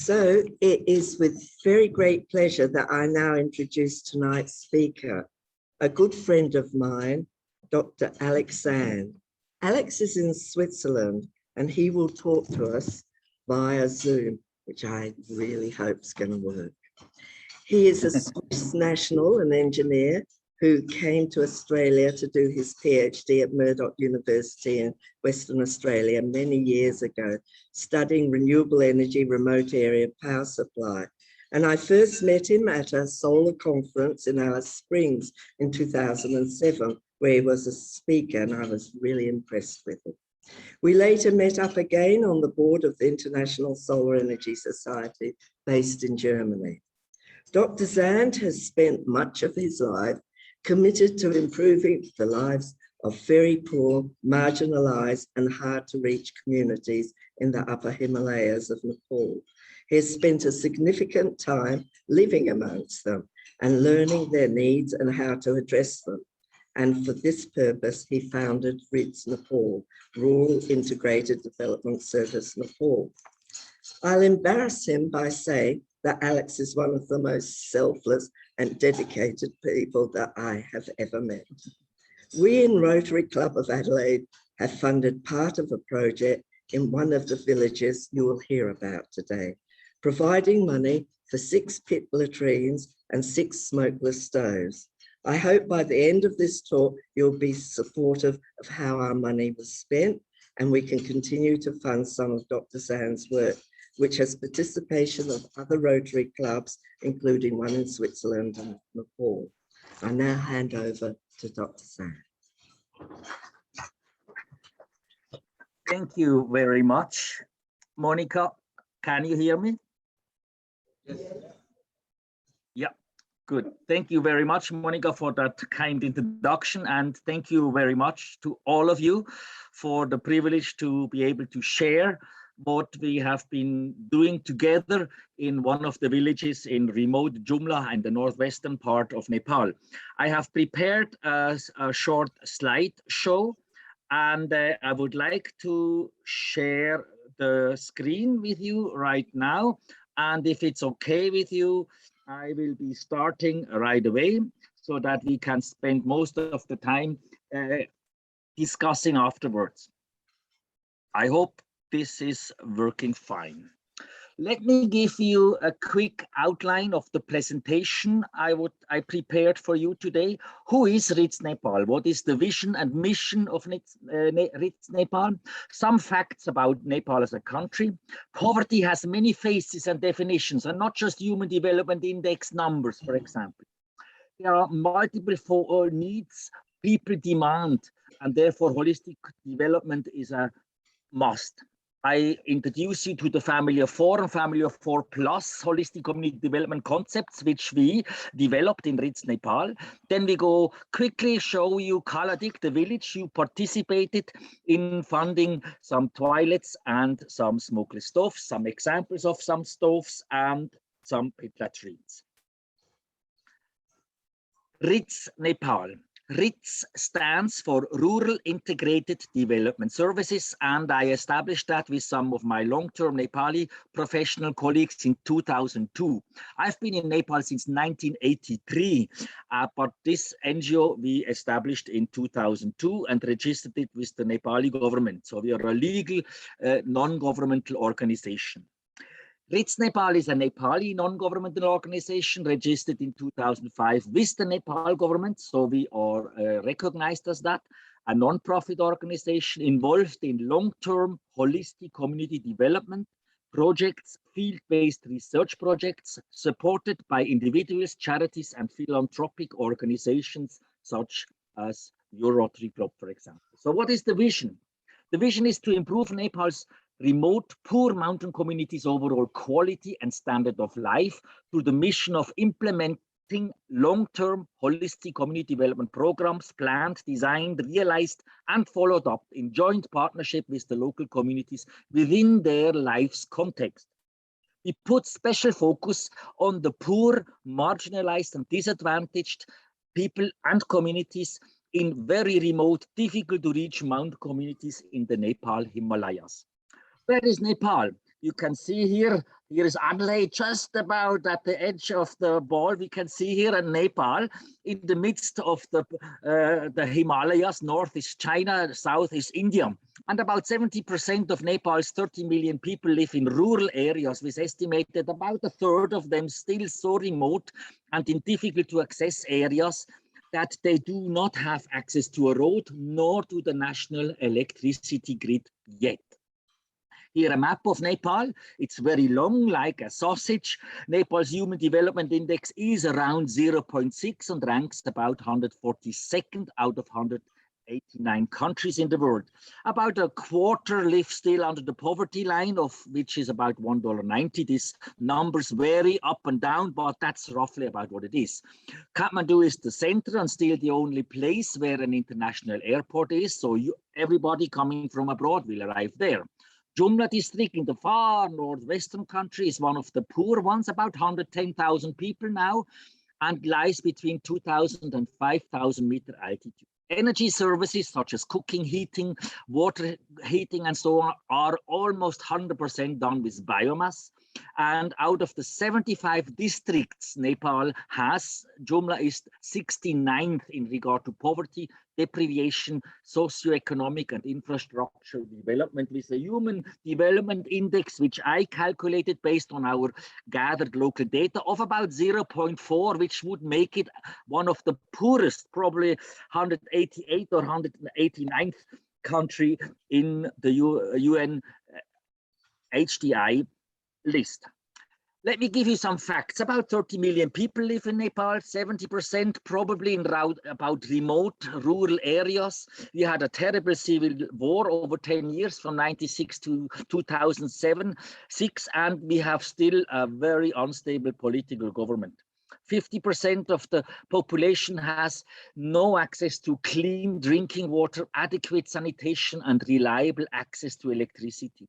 So it is with very great pleasure that I now introduce tonight's speaker, a good friend of mine, Dr. Alex Zahnd. Alex is in Switzerland and he will talk to us via Zoom, which I really hope is going to work. He is a Swiss national and engineer who came to Australia to do his PhD at Murdoch University in Western Australia many years ago, studying renewable energy, remote area power supply. And I first met him at a solar conference in Alice Springs in 2007, where he was a speaker, and I was really impressed with him. We later met up again on the board of the International Solar Energy Society based in Germany. Dr. Zahnd has spent much of his life committed to improving the lives of very poor, marginalized, and hard to reach communities in the upper Himalayas of Nepal. He has spent a significant time living amongst them and learning their needs and how to address them. And for this purpose, he founded RIDS Nepal, Rural Integrated Development Service Nepal. I'll embarrass him by saying that Alex is one of the most selfless and dedicated people that I have ever met. We in Rotary Club of Adelaide have funded part of a project in one of the villages you will hear about today, providing money for 6 pit latrines and 6 smokeless stoves. I hope by the end of this talk, you'll be supportive of how our money was spent and we can continue to fund some of Dr. Zahd's work, which has participation of other Rotary clubs, including one in Switzerland and Nepal. I now hand over to Dr. Zahnd. Thank you very much. Monica, can you hear me? Yes. Yeah, good. Thank you very much, Monica, for that kind introduction. And thank you very much to all of you for the privilege to be able to share what we have been doing together in one of the villages in remote Jumla and the northwestern part of Nepal. I have prepared a short slide show, and I would like to share the screen with you right now. And if it's okay with you, I will be starting right away so that we can spend most of the time discussing afterwards. I hope this is working fine. Let me give you a quick outline of the presentation I prepared for you today. Who is RIDS Nepal? What is the vision and mission of RIDS Nepal? Some facts about Nepal as a country. Poverty has many faces and definitions, and not just Human Development Index numbers, for example. There are multiple needs people demand, and therefore holistic development is a must. I introduce you to the family of 4 and family of 4 plus holistic community development concepts, which we developed in RIDS Nepal. Then we go quickly show you Kaladik, the village you participated in funding some toilets and some smokeless stoves, some examples of some stoves and some pit latrines. RIDS Nepal. RIDS stands for Rural Integrated Development Services, and I established that with some of my long-term Nepali professional colleagues in 2002. I've been in Nepal since 1983, but this NGO we established in 2002 and registered it with the Nepali government. So we are a legal non-governmental organization. RIDS Nepal is a Nepali non-governmental organization registered in 2005 with the Nepal government, so we are recognized as that, a non-profit organization involved in long-term holistic community development projects, field-based research projects, supported by individuals, charities, and philanthropic organizations such as your Rotary Club, for example. So what is the vision? The vision is to improve Nepal's remote, poor mountain communities' overall quality and standard of life through the mission of implementing long-term holistic community development programs planned, designed, realized, and followed up in joint partnership with the local communities within their life's context. We put special focus on the poor, marginalized, and disadvantaged people and communities in very remote, difficult to reach mountain communities in the Nepal Himalayas. Where is Nepal? You can see here is Adelaide, just about at the edge of the ball. We can see here in Nepal, in the midst of the Himalayas. North is China, south is India. And about 70% of Nepal's 30 million people live in rural areas, with estimated about a third of them still so remote and in difficult to access areas that they do not have access to a road nor to the national electricity grid yet. Here a map of Nepal. It's very long, like a sausage. Nepal's Human Development Index is around 0.6 and ranks about 142nd out of 189 countries in the world. About a quarter live still under the poverty line, of which is about $1.90. These numbers vary up and down, but that's roughly about what it is. Kathmandu is the center and still the only place where an international airport is, so everybody coming from abroad will arrive there. Jumla district in the far northwestern country is one of the poor ones, about 110,000 people now, and lies between 2,000 and 5,000 meter altitude. Energy services such as cooking, heating, water heating, and so on are almost 100% done with biomass. And out of the 75 districts Nepal has, Jumla is 69th in regard to poverty, deprivation, socioeconomic and infrastructure development, with a Human Development Index, which I calculated based on our gathered local data, of about 0.4, which would make it one of the poorest, probably 188th or 189th country in the UN HDI list. Let me give you some facts. About 30 million people live in Nepal, 70% probably in about remote rural areas. We had a terrible civil war over 10 years, from 96 to 2007, and we have still a very unstable political government. 50% of the population has no access to clean drinking water, adequate sanitation, and reliable access to electricity.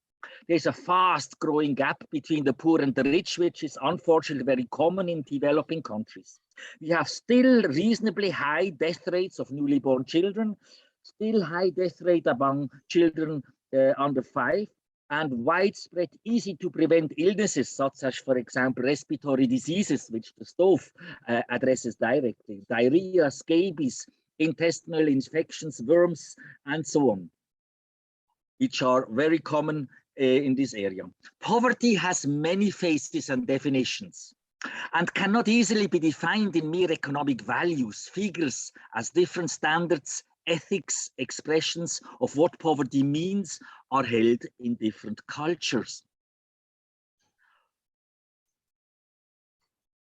There's a fast growing gap between the poor and the rich, which is unfortunately very common in developing countries. We have still reasonably high death rates of newly born children, still high death rate among children under 5, and widespread, easy to prevent illnesses, such as, for example, respiratory diseases, which the stove addresses directly, diarrhea, scabies, intestinal infections, worms, and so on, which are very common in this area. Poverty has many faces and definitions, and cannot easily be defined in mere economic values, figures, as different standards, ethics, expressions of what poverty means are held in different cultures.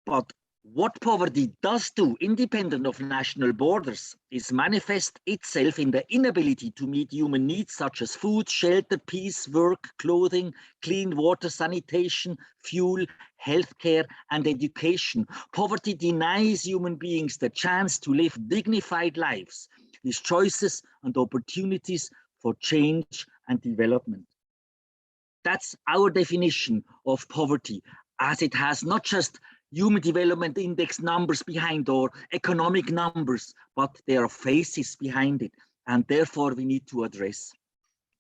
But what poverty does do, independent of national borders, is manifest itself in the inability to meet human needs such as food, shelter, peace, work, clothing, clean water, sanitation, fuel, healthcare, and education. Poverty denies human beings the chance to live dignified lives with choices and opportunities for change and development. That's our definition of poverty, as it has not just Human Development Index numbers behind or economic numbers, but there are faces behind it. And therefore, we need to address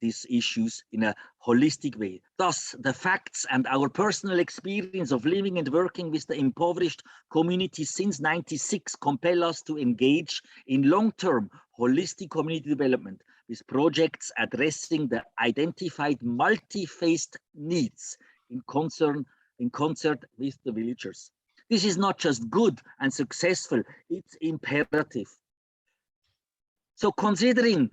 these issues in a holistic way. Thus, the facts and our personal experience of living and working with the impoverished community since '96 compel us to engage in long-term holistic community development with projects addressing the identified multi-faced needs in concert with the villagers. This is not just good and successful, it's imperative. So considering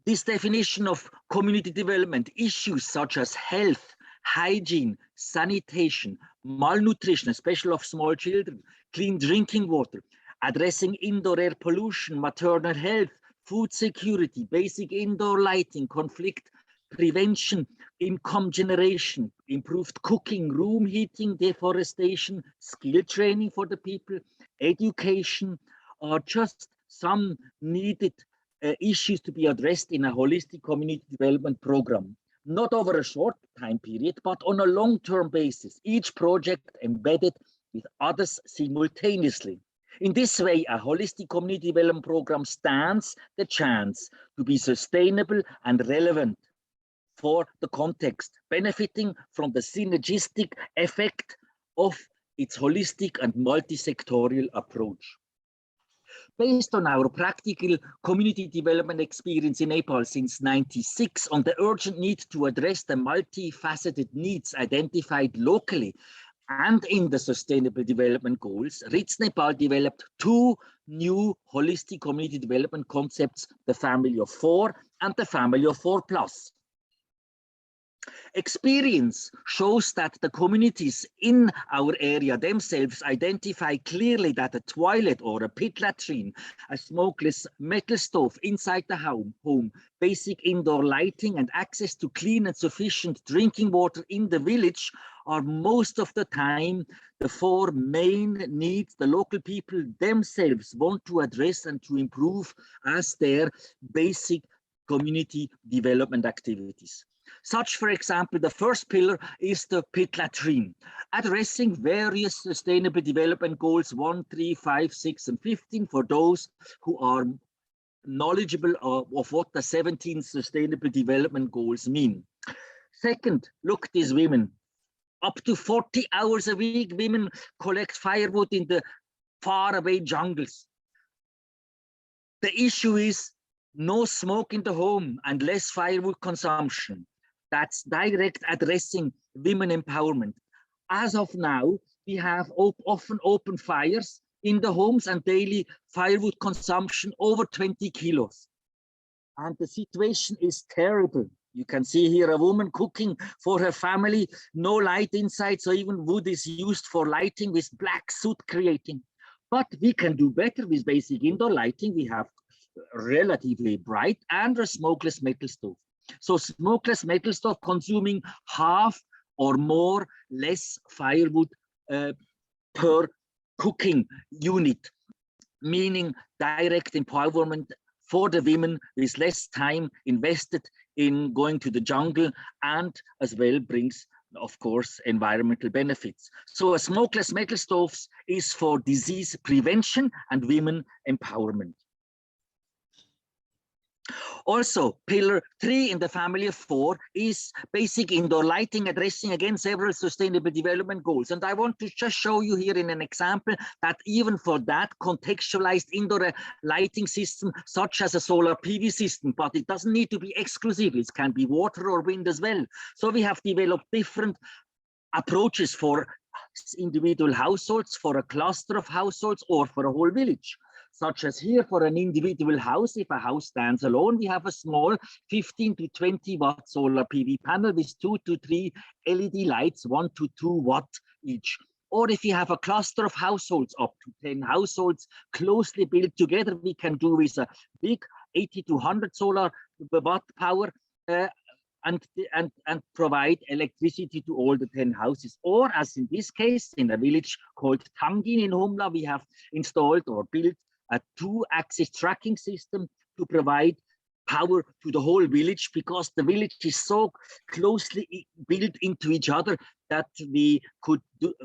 this definition of community development, issues such as health, hygiene, sanitation, malnutrition, especially of small children, clean drinking water, addressing indoor air pollution, maternal health, food security, basic indoor lighting, conflict prevention, income generation, improved cooking, room heating, deforestation, skill training for the people, education, are just some needed issues to be addressed in a holistic community development program, not over a short time period, but on a long-term basis, each project embedded with others simultaneously. In this way, a holistic community development program stands the chance to be sustainable and relevant for the context, benefiting from the synergistic effect of its holistic and multi-sectorial approach. Based on our practical community development experience in Nepal since '96 on the urgent need to address the multifaceted needs identified locally and in the Sustainable Development Goals, RITS Nepal developed two new holistic community development concepts, the family of four and the family of 4+. Experience shows that the communities in our area themselves identify clearly that a toilet or a pit latrine, a smokeless metal stove inside the home, basic indoor lighting and access to clean and sufficient drinking water in the village are most of the time the four main needs the local people themselves want to address and to improve as their basic community development activities. Such, for example, the first pillar is the pit latrine, addressing various Sustainable Development Goals 1, 3, 5, 6, and 15 for those who are knowledgeable of what the 17 Sustainable Development Goals mean. Second, look, these women. Up to 40 hours a week, women collect firewood in the faraway jungles. The issue is no smoke in the home and less firewood consumption. That's direct addressing women empowerment. As of now, we have often open fires in the homes and daily firewood consumption over 20 kilos. And the situation is terrible. You can see here a woman cooking for her family, no light inside, so even wood is used for lighting with black soot creating. But we can do better with basic indoor lighting. We have relatively bright and a smokeless metal stove. So smokeless metal stove consuming half or more less firewood per cooking unit, meaning direct empowerment for the women with less time invested in going to the jungle, and as well brings, of course, environmental benefits. So a smokeless metal stoves is for disease prevention and women empowerment. Also, pillar 3 in the family of 4 is basic indoor lighting, addressing again several Sustainable Development Goals. And I want to just show you here in an example that even for that contextualized indoor lighting system, such as a solar PV system, but it doesn't need to be exclusive. It can be water or wind as well. So we have developed different approaches for individual households, for a cluster of households, or for a whole village. Such as here for an individual house, if a house stands alone, we have a small 15 to 20 watt solar PV panel with 2 to 3 LED lights, 1 to 2 watt each. Or if you have a cluster of households, up to 10 households closely built together, we can do with a big 80 to 100 solar watt power and provide electricity to all the 10 houses. Or as in this case, in a village called Tangin in Humla, we have installed or built a 2-axis tracking system to provide power to the whole village, because the village is so closely built into each other that we could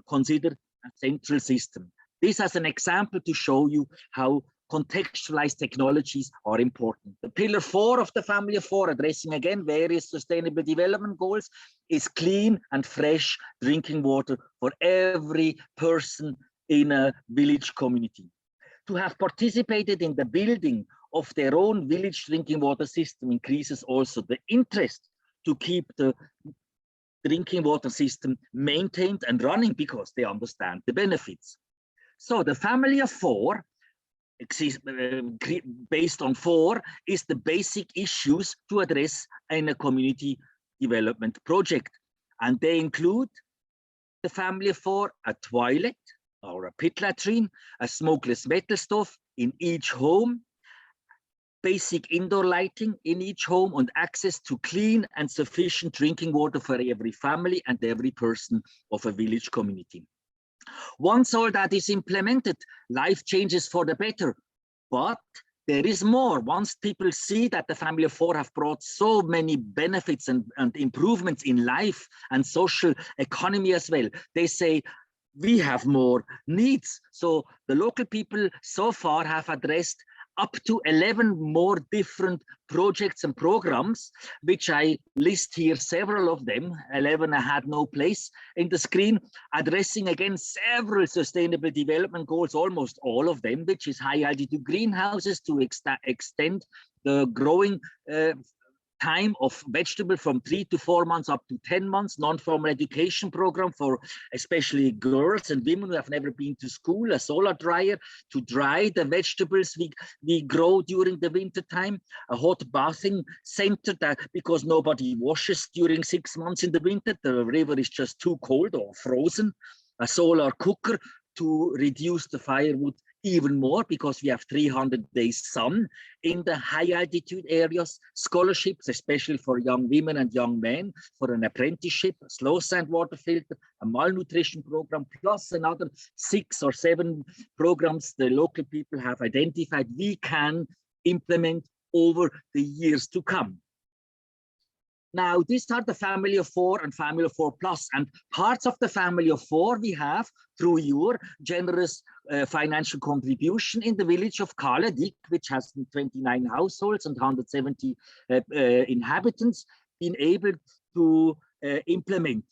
consider a central system. This as an example to show you how contextualized technologies are important. The pillar 4 of the family of 4, addressing again various Sustainable Development Goals, is clean and fresh drinking water for every person in a village community. To have participated in the building of their own village drinking water system increases also the interest to keep the drinking water system maintained and running, because they understand the benefits. So the family of 4, based on 4, is the basic issues to address in a community development project. And they include the family of 4, a toilet or a pit latrine, a smokeless metal stove in each home, basic indoor lighting in each home, and access to clean and sufficient drinking water for every family and every person of a village community. Once all that is implemented, life changes for the better. But there is more. Once people see that the family of 4 have brought so many benefits and improvements in life and social economy as well, they say, we have more needs. So the local people so far have addressed up to 11 more different projects and programs, which I list here, several of them. 11 I had no place in the screen, addressing again several sustainable development goals, almost all of them, which is high altitude greenhouses to extend the growing time of vegetable from 3 to 4 months up to 10 months, non-formal education program for especially girls and women who have never been to school, a solar dryer to dry the vegetables we grow during the winter time, a hot bathing center that because nobody washes during 6 months in the winter, the river is just too cold or frozen, a solar cooker to reduce the firewood even more because we have 300 days sun in the high altitude areas, scholarships, especially for young women and young men for an apprenticeship, a slow sand water filter, a malnutrition program, plus another 6 or 7 programs the local people have identified we can implement over the years to come. Now, these are the family of 4 and family of 4 plus, and parts of the family of 4 we have through your generous financial contribution in the village of Kaladik, which has 29 households and 170 inhabitants, been able to implement.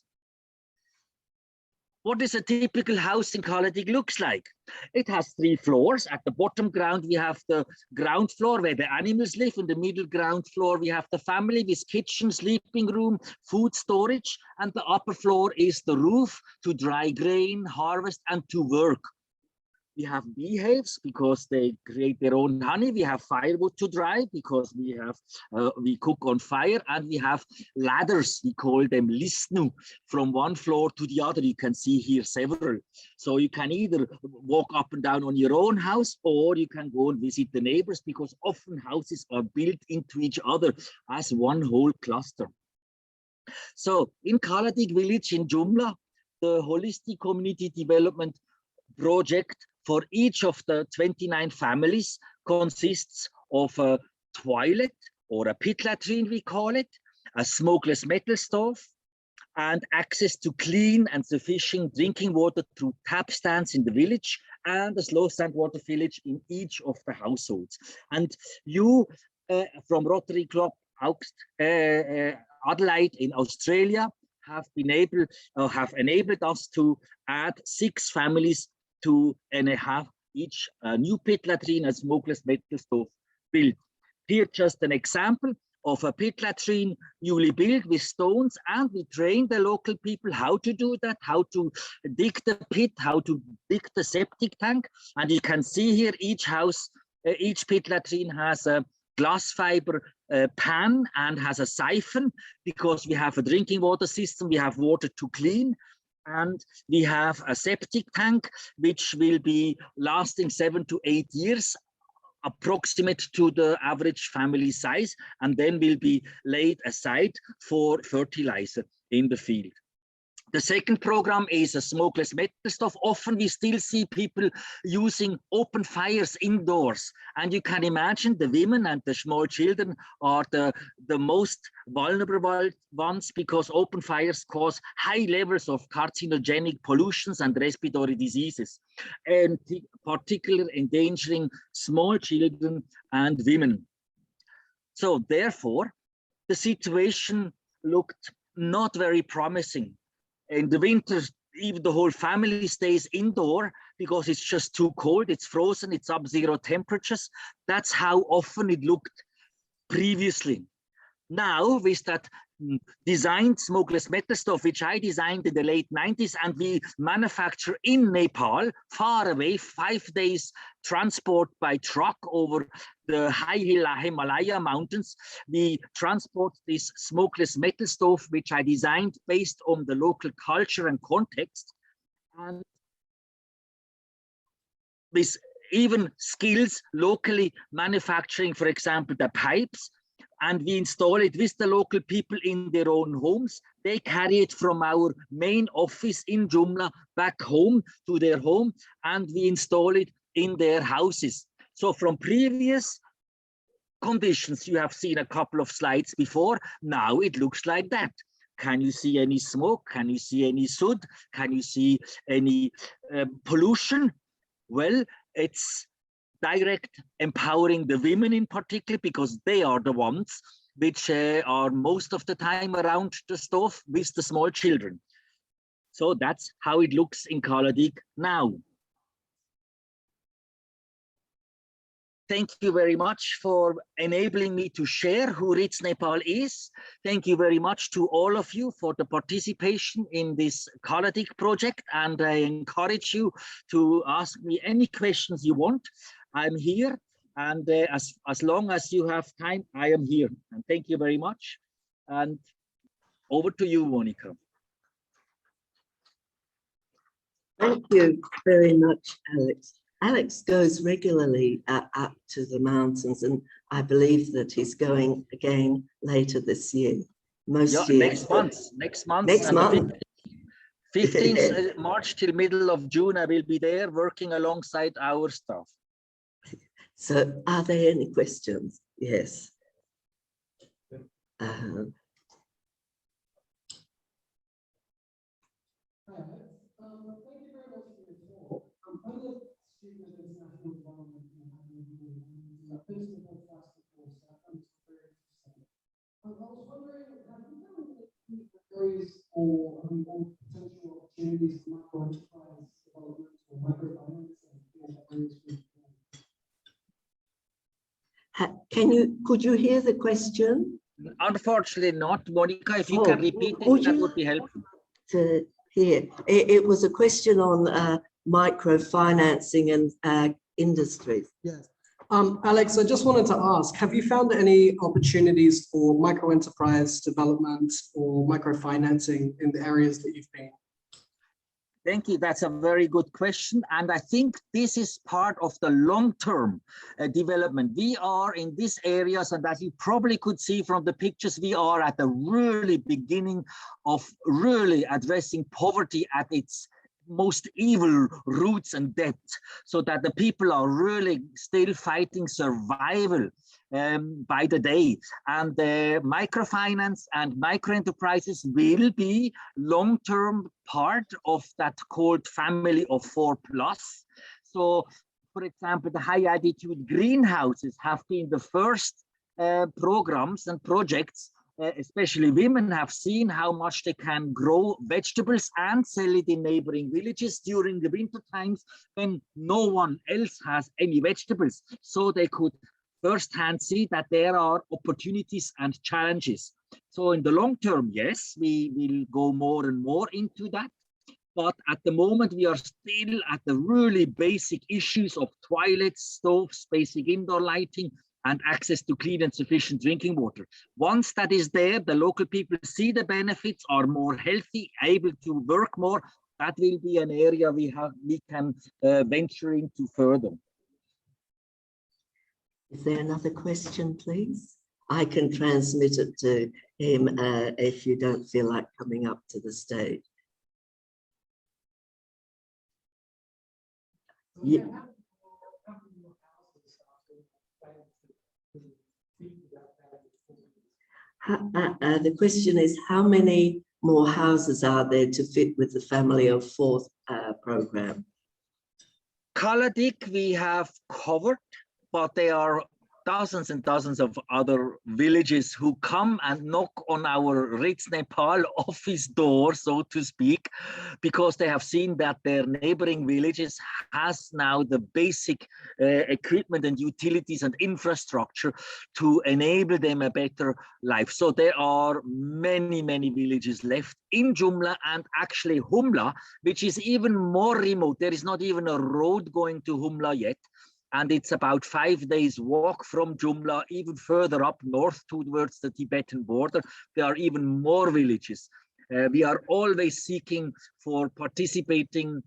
What does a typical house in Kaladik looks like? It has 3 floors. At the bottom ground, we have the ground floor where the animals live. In the middle ground floor, we have the family with kitchen, sleeping room, food storage. And the upper floor is the roof to dry grain, harvest, and to work. We have beehives because they create their own honey. We have firewood to dry because we cook on fire, and we have ladders. We call them lisnu from one floor to the other. You can see here several. So you can either walk up and down on your own house, or you can go and visit the neighbors because often houses are built into each other as one whole cluster. So in Kaladik village in Jumla, the holistic community development project for each of the 29 families consists of a toilet or a pit latrine, we call it, a smokeless metal stove, and access to clean and sufficient drinking water through tap stands in the village, and a slow sand water village in each of the households. And you from Rotary Club Adelaide in Australia have enabled us to add 6 families to and have each new pit latrine and smokeless metal stove built. Here just an example of a pit latrine newly built with stones, and we train the local people how to do that, how to dig the pit, how to dig the septic tank. And you can see here each house, each pit latrine has a glass fiber pan and has a siphon because we have a drinking water system, we have water to clean. And we have a septic tank, which will be lasting 7 to 8 years, approximate to the average family size, and then will be laid aside for fertilizer in the field. The second program is a smokeless metal stove. Often we still see people using open fires indoors. And you can imagine the women and the small children are the most vulnerable ones because open fires cause high levels of carcinogenic pollutions and respiratory diseases, and particularly endangering small children and women. So therefore, the situation looked not very promising. In the winter, even the whole family stays indoor because it's just too cold, it's frozen, it's sub-zero temperatures. That's how often it looked previously. Now, with that designed smokeless metal stove, which I designed in the late 90s, and we manufacture in Nepal, far away, 5 days transport by truck over the high Himalaya mountains. We transport this smokeless metal stove, which I designed based on the local culture and context, and with even skills locally manufacturing, for example, the pipes. And we install it with the local people in their own homes. They carry it from our main office in Jumla back home to their home, and we install it in their houses. So from previous conditions, you have seen a couple of slides before, now it looks like that. Can you see any smoke? Can you see any soot? Can you see any pollution? Well, direct empowering the women in particular, because they are the ones which are most of the time around the stove with the small children. So that's how it looks in Kaladik now. Thank you very much for enabling me to share who RITS Nepal is. Thank you very much to all of you for the participation in this Kaladik project, and I encourage you to ask me any questions you want. I'm here, and as long as you have time, I am here. And thank you very much. And over to you, Monica. Thank you very much, Alex. Alex goes regularly up to the mountains, and I believe that he's going again later this year. Most years. Next month. 15th March till middle of June, I will be there working alongside our staff. So are there any questions? Yes. Thank you very much for your talk. I'm a student of international development and first of all, fast, of course, I found it very interesting. I was wondering, have you found any areas or potential opportunities for micro enterprise development or microfinancing in areas with could you hear the question? Unfortunately not, Monica. If you can repeat it, that would be helpful. To hear. It was a question on microfinancing and industries. Yes. Alex, I just wanted to ask, have you found any opportunities for micro enterprise development or microfinancing in the areas that you've been? Thank you. That's a very good question. And I think this is part of the long-term development. We are in these areas, and as you probably could see from the pictures, we are at the really beginning of really addressing poverty at its most evil roots and depth, so that the people are really still fighting survival by the day. And the microfinance and micro enterprises will be long-term part of that called family of 4+. So, for example, the high altitude greenhouses have been the first programs and projects. Especially women have seen how much they can grow vegetables and sell it in neighboring villages during the winter times when no one else has any vegetables. So they could firsthand see that there are opportunities and challenges. So in the long term, yes, we will go more and more into that. But at the moment, we are still at the really basic issues of toilets, stoves, basic indoor lighting, and access to clean and sufficient drinking water. Once that is there, the local people see the benefits, are more healthy, able to work more. That will be an area we can venture into further. Is there another question, please? I can transmit it to him if you don't feel like coming up to the stage. Yeah. The question is, how many more houses are there to fit with the family of 4 program? Kaladik we have covered, but there are thousands and thousands of other villages who come and knock on our RITS Nepal office door, so to speak, because they have seen that their neighboring villages has now the basic equipment and utilities and infrastructure to enable them a better life. So there are many, many villages left in Jumla, and actually Humla, which is even more remote. There is not even a road going to Humla yet. And it's about 5 days walk from Jumla, even further up north towards the Tibetan border. There are even more villages. We are always seeking for participating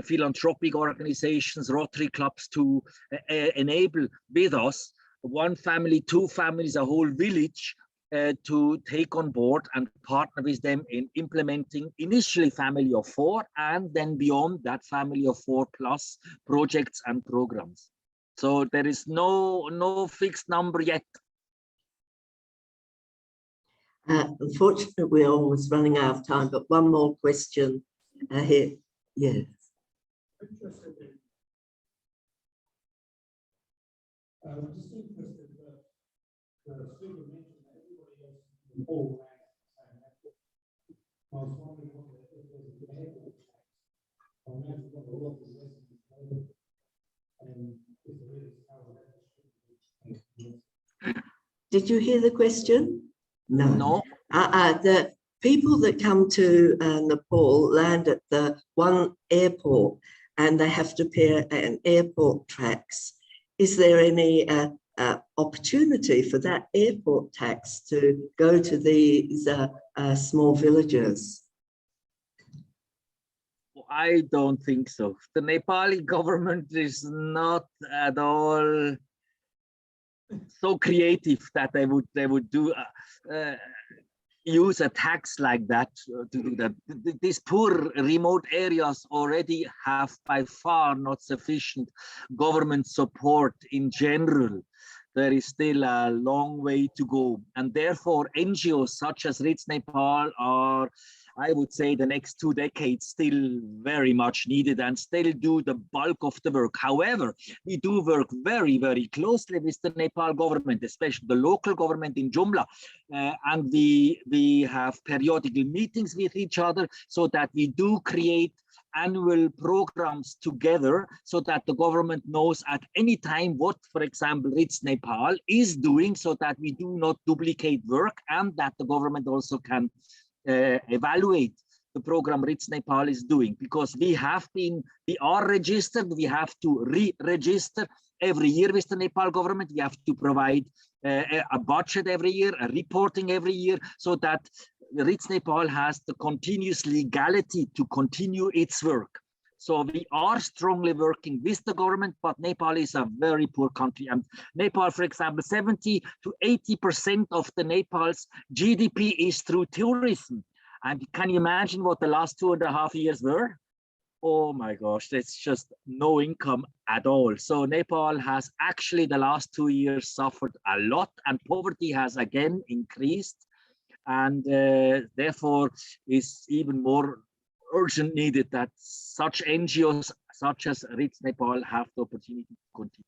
philanthropic organizations, Rotary clubs to enable with us 1 family, 2 families, a whole village to take on board and partner with them in implementing initially family of 4 and then beyond that family of 4+ projects and programs. So there is no fixed number yet. Unfortunately, we're almost running out of time, but one more question here. Yes. I'm just interested that the speaker mentioned that everybody else in Nepal ran at the same airport. I was wondering if there's an airport tax. I imagine you've got a lot of lessons later, and if there is, how would that distribute? Did you hear the question? No. No. The people that come to Nepal land at the one airport and they have to pay an airport tax. Is there any opportunity for that airport tax to go to these small villages? I don't think so. The Nepali government is not at all so creative that they would do use a tax like that to do that. These poor remote areas already have by far not sufficient government support in general. There is still a long way to go, and therefore NGOs such as Reach Nepal are, I would say, the next 2 decades still very much needed and still do the bulk of the work. However, we do work very, very closely with the Nepal government, especially the local government in Jumla. And we have periodical meetings with each other so that we do create annual programs together so that the government knows at any time what, for example, Reach Nepal is doing so that we do not duplicate work and that the government also can evaluate the program Reach Nepal is doing, because we are registered, we have to re-register every year with the Nepal government. We have to provide a budget every year, a reporting every year, so that Reach Nepal has the continuous legality to continue its work. So we are strongly working with the government, but Nepal is a very poor country. And Nepal, for example, 70 to 80% of the Nepal's GDP is through tourism. And can you imagine what the last 2.5 years were? Oh my gosh, that's just no income at all. So Nepal has actually the last 2 years suffered a lot, and poverty has again increased. And therefore is even more urgent needed that such NGOs such as Reach Nepal have the opportunity to continue.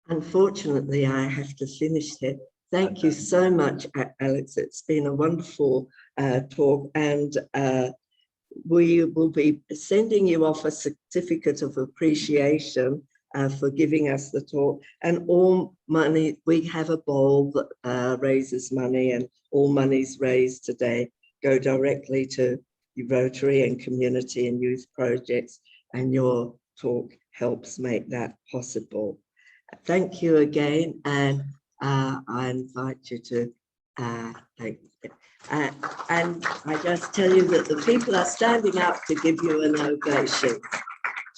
Unfortunately, I have to finish here. Thank you so much, Alex. It's been a wonderful talk, and we will be sending you off a certificate of appreciation for giving us the talk, and all money, we have a bowl that raises money, and all monies raised today go directly to Rotary and community and youth projects, and your talk helps make that possible. Thank you again, and I invite you to thank you. And I just tell you that the people are standing up to give you an ovation.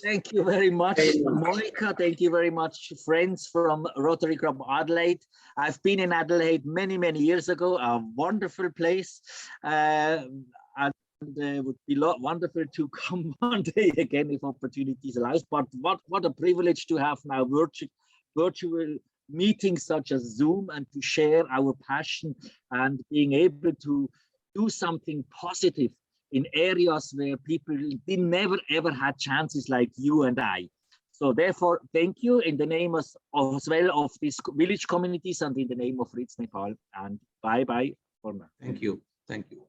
Thank you very much, Monica. Thank you very much, friends from Rotary Club Adelaide. I've been in Adelaide many, many years ago, a wonderful place. And it would be wonderful to come one day again if opportunities allow. But what a privilege to have now virtual meetings such as Zoom, and to share our passion and being able to do something positive in areas where people never ever had chances like you and I. So therefore, thank you in the name as well of these village communities and in the name of Reach Nepal, and bye-bye for now. Thank you. Thank you.